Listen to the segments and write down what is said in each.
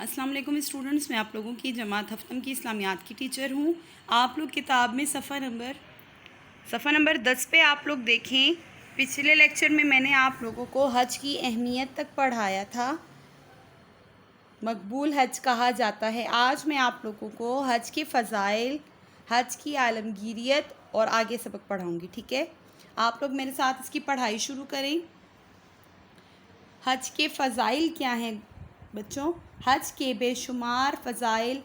السلام علیکم اسٹوڈنٹس، میں آپ لوگوں کی جماعت ہفتم کی اسلامیات کی ٹیچر ہوں۔ آپ لوگ کتاب میں صفحہ نمبر 10 پہ آپ لوگ دیکھیں۔ پچھلے لیکچر میں میں نے آپ لوگوں کو حج کی اہمیت تک پڑھایا تھا، مقبول حج کہا جاتا ہے۔ آج میں آپ لوگوں کو حج کے فضائل، حج کی عالمگیریت اور آگے سبق پڑھاؤں گی، ٹھیک ہے؟ آپ لوگ میرے ساتھ اس کی پڑھائی شروع کریں۔ حج کے فضائل کیا ہیں بچوں؟ حج کے بے شمار فضائل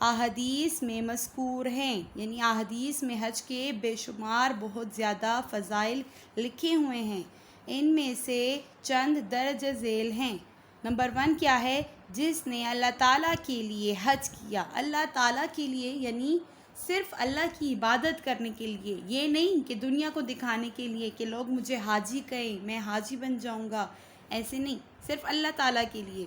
احادیث میں مذکور ہیں، یعنی احادیث میں حج کے بے شمار بہت زیادہ فضائل لکھے ہوئے ہیں۔ ان میں سے چند درج ذیل ہیں۔ نمبر 1 کیا ہے؟ جس نے اللہ تعالیٰ کے لیے حج کیا۔ اللہ تعالیٰ کے لیے یعنی صرف اللہ کی عبادت کرنے کے لیے، یہ نہیں کہ دنیا کو دکھانے کے لیے کہ لوگ مجھے حاجی کہیں، میں حاجی بن جاؤں گا، ایسے نہیں، صرف اللہ تعالیٰ کے لیے۔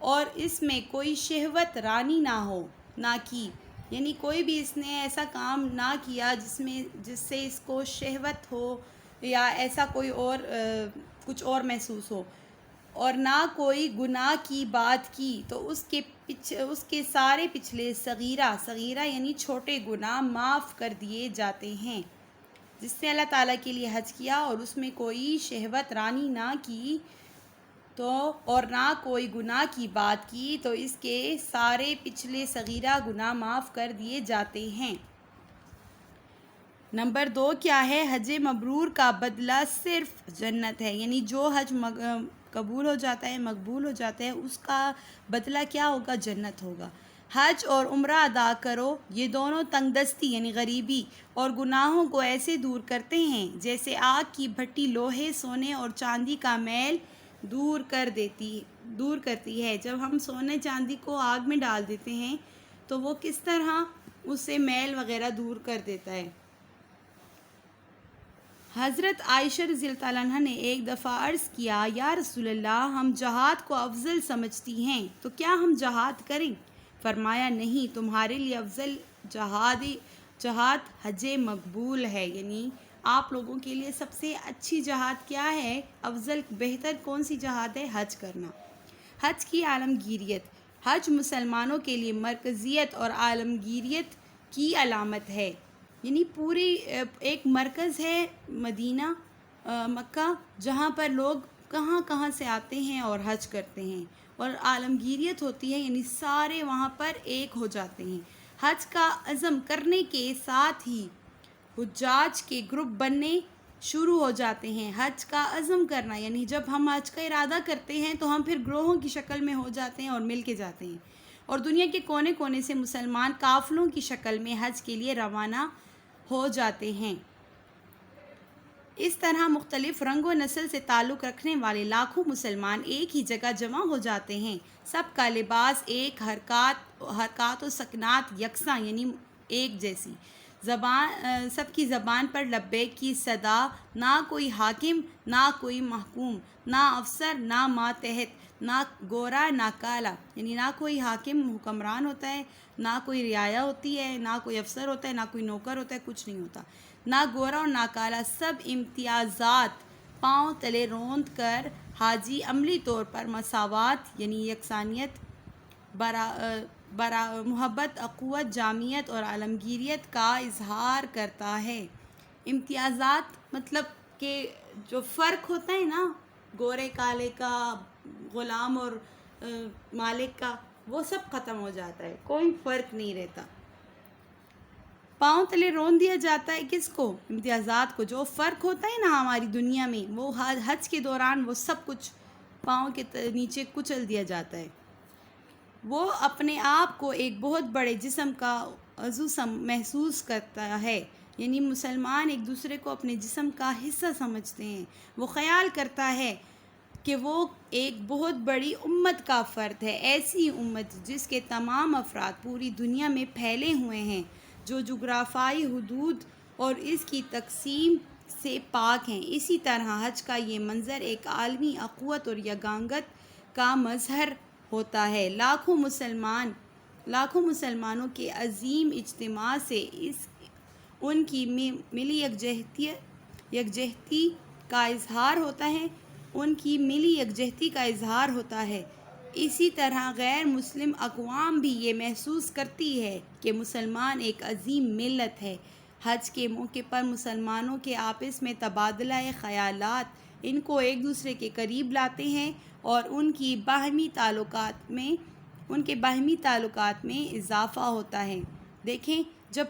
اور اس میں کوئی شہوت رانی نہ ہو، نہ کی، یعنی کوئی بھی اس نے ایسا کام نہ کیا جس سے اس کو شہوت ہو یا ایسا کوئی اور کچھ اور محسوس ہو، اور نہ کوئی گناہ کی بات کی، تو اس کے سارے پچھلے صغیرہ یعنی چھوٹے گناہ معاف کر دیے جاتے ہیں۔ جس نے اللہ تعالیٰ کے لیے حج کیا اور اس میں کوئی شہوت رانی نہ کی اور نہ کوئی گناہ کی بات کی، تو اس کے سارے پچھلے صغیرہ گناہ معاف کر دیے جاتے ہیں۔ نمبر 2 کیا ہے؟ حج مبرور کا بدلہ صرف جنت ہے، یعنی جو حج قبول ہو جاتا ہے، مقبول ہو جاتا ہے، اس کا بدلہ کیا ہوگا؟ جنت ہوگا۔ حج اور عمرہ ادا کرو، یہ دونوں تنگ دستی یعنی غریبی اور گناہوں کو ایسے دور کرتے ہیں جیسے آگ کی بھٹی لوہے، سونے اور چاندی کا میل دور کرتی ہے۔ جب ہم سونے چاندی کو آگ میں ڈال دیتے ہیں تو وہ کس طرح اس سے میل وغیرہ دور کر دیتا ہے۔ حضرت عائشہ رضی اللہ عنہ نے ایک دفعہ عرض کیا، یا رسول اللہ، ہم جہاد کو افضل سمجھتی ہیں، تو کیا ہم جہاد کریں؟ فرمایا، نہیں، تمہارے لیے افضل جہاد حج مقبول ہے، یعنی آپ لوگوں کے لیے سب سے اچھی جہاد کیا ہے؟ افضل بہتر کون سی جہاد ہے؟ حج کرنا۔ حج کی عالمگیریت۔ حج مسلمانوں کے لیے مرکزیت اور عالمگیریت کی علامت ہے، یعنی پوری ایک مرکز ہے مدینہ مکہ، جہاں پر لوگ کہاں کہاں سے آتے ہیں اور حج کرتے ہیں، اور عالمگیریت ہوتی ہے، یعنی سارے وہاں پر ایک ہو جاتے ہیں۔ حج کا عزم کرنے کے ساتھ ہی حجاج کے گروپ بننے شروع ہو جاتے ہیں۔ حج کا عزم کرنا یعنی جب ہم حج کا ارادہ کرتے ہیں تو ہم پھر گروہوں کی شکل میں ہو جاتے ہیں اور مل کے جاتے ہیں، اور دنیا کے کونے کونے سے مسلمان قافلوں کی شکل میں حج کے لیے روانہ ہو جاتے ہیں۔ اس طرح مختلف رنگ و نسل سے تعلق رکھنے والے لاکھوں مسلمان ایک ہی جگہ جمع ہو جاتے ہیں۔ سب کا لباس ایک، حرکات و سکنات یکساں یعنی ایک جیسی، سب کی زبان پر لبیک کی صدا، نہ کوئی حاکم نہ کوئی محکوم، نہ افسر نہ ماتحت، نہ گورا نہ کالا، یعنی نہ کوئی حاکم حکمران ہوتا ہے، نہ کوئی رعایا ہوتی ہے، نہ کوئی افسر ہوتا ہے، نہ کوئی نوکر ہوتا ہے، کچھ نہیں ہوتا، نہ گورا اور نہ کالا، سب امتیازات پاؤں تلے روند کر حاجی عملی طور پر مساوات یعنی یکسانیت، محبت، اخوت، جامعیت اور عالمگیریت کا اظہار کرتا ہے۔ امتیازات مطلب کہ جو فرق ہوتا ہے نا گورے کالے کا، غلام اور مالک کا، وہ سب ختم ہو جاتا ہے، کوئی فرق نہیں رہتا۔ پاؤں تلے رون دیا جاتا ہے کس کو؟ امتیازات کو۔ جو فرق ہوتا ہے نا ہماری دنیا میں، وہ حج کے دوران وہ سب کچھ پاؤں کے نیچے کچل دیا جاتا ہے۔ وہ اپنے آپ کو ایک بہت بڑے جسم کا عضو محسوس کرتا ہے، یعنی مسلمان ایک دوسرے کو اپنے جسم کا حصہ سمجھتے ہیں۔ وہ خیال کرتا ہے کہ وہ ایک بہت بڑی امت کا فرد ہے، ایسی امت جس کے تمام افراد پوری دنیا میں پھیلے ہوئے ہیں، جو جغرافیائی حدود اور اس کی تقسیم سے پاک ہیں۔ اسی طرح حج کا یہ منظر ایک عالمی اخوت اور یگانگت کا مظہر ہوتا ہے۔ لاکھوں مسلمانوں کے عظیم اجتماع سے ان کی ملی یکجہتی کا اظہار ہوتا ہے، اسی طرح غیر مسلم اقوام بھی یہ محسوس کرتی ہے کہ مسلمان ایک عظیم ملت ہے۔ حج کے موقع پر مسلمانوں کے آپس میں تبادلہ خیالات ان کو ایک دوسرے کے قریب لاتے ہیں اور ان کے باہمی تعلقات میں اضافہ ہوتا ہے۔ دیکھیں، جب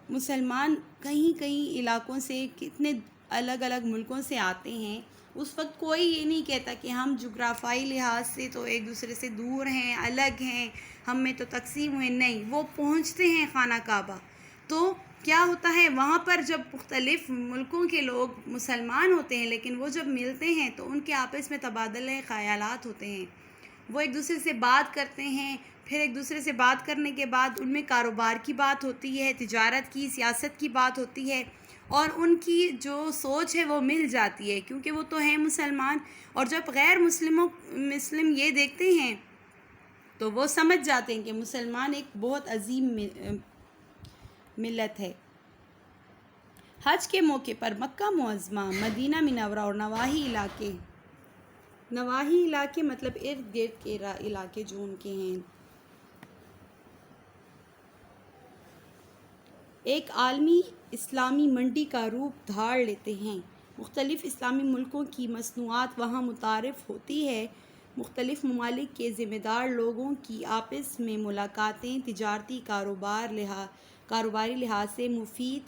مسلمان کہیں علاقوں سے، کتنے الگ الگ ملکوں سے آتے ہیں، اس وقت کوئی یہ نہیں کہتا کہ ہم جغرافیائی لحاظ سے تو ایک دوسرے سے دور ہیں، الگ ہیں، ہم میں تو تقسیم ہوئے، نہیں، وہ پہنچتے ہیں خانہ کعبہ۔ تو کیا ہوتا ہے وہاں پر، جب مختلف ملکوں کے لوگ مسلمان ہوتے ہیں لیکن وہ جب ملتے ہیں تو ان کے آپس میں تبادلہ خیالات ہوتے ہیں، وہ ایک دوسرے سے بات کرتے ہیں، پھر ایک دوسرے سے بات کرنے کے بعد ان میں کاروبار کی بات ہوتی ہے، تجارت کی، سیاست کی بات ہوتی ہے، اور ان کی جو سوچ ہے وہ مل جاتی ہے کیونکہ وہ تو ہیں مسلمان۔ اور جب غیر مسلم یہ دیکھتے ہیں تو وہ سمجھ جاتے ہیں کہ مسلمان ایک بہت عظیم ملت ہے۔ حج کے موقع پر مکہ معظمہ، مدینہ منورہ اور نواحی علاقے مطلب ارد گرد کے علاقے جو ان کے ہیں، ایک عالمی اسلامی منڈی کا روپ دھار لیتے ہیں۔ مختلف اسلامی ملکوں کی مصنوعات وہاں متعارف ہوتی ہے۔ مختلف ممالک کے ذمہ دار لوگوں کی آپس میں ملاقاتیں تجارتی کاروباری لحاظ سے مفید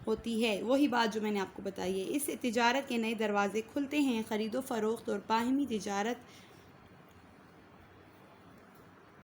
ہوتی ہے۔ وہی بات جو میں نے آپ کو بتائی ہے، اس سے تجارت کے نئے دروازے کھلتے ہیں، خرید و فروخت اور باہمی تجارت